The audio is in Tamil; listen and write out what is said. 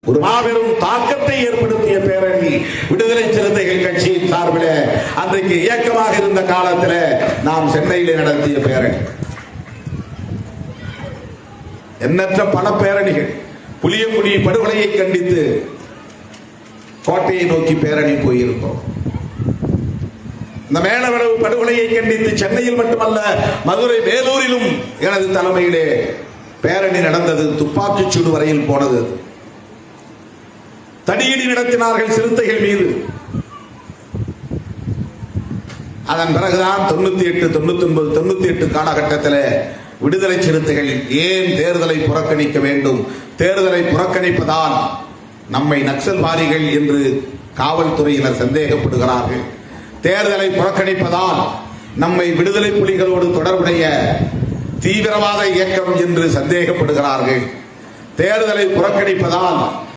ஒரு மாபெரும் தாக்கத்தை ஏற்படுத்திய பேரணி விடுதலை சிறுத்தைகள் கட்சியின் சார்பில் அன்றைக்கு இயக்கமாக இருந்த காலத்தில் நாம் சென்னையிலே நடத்திய பேரணி. எண்ணற்ற பல பேரணிகள். புளியங்குடி படுகொலையை கண்டித்து கோட்டையை நோக்கி பேரணி போயிருக்கோம். இந்த மேலவளவு படுகொலையை கண்டித்து சென்னையில் மட்டுமல்ல, மதுரை வேலூரிலும் எனது தலைமையிலே பேரணி நடந்தது. துப்பாக்கிச் சூடு வரையில் போனது. தடியடி நடத்தினார்கள் சிறுத்தைகள் மீது. அதன் பிறகுதான் 98, 99, 98 காலகட்டத்தில் விடுதலை சிறுத்தைகள் ஏன் தேர்தலை புறக்கணிக்க வேண்டும், தேர்தலை புறக்கணிப்பதால் நம்மை நக்சல்வாதிகள் என்று காவல்துறையினர் சந்தேகப்படுகிறார்கள், தேர்தலை புறக்கணிப்பதால் நம்மை விடுதலை புலிகளோடு தொடர்புடைய தீவிரவாத இயக்கம் என்று சந்தேகப்படுகிறார்கள், தேர்தலை புறக்கணிப்பதால்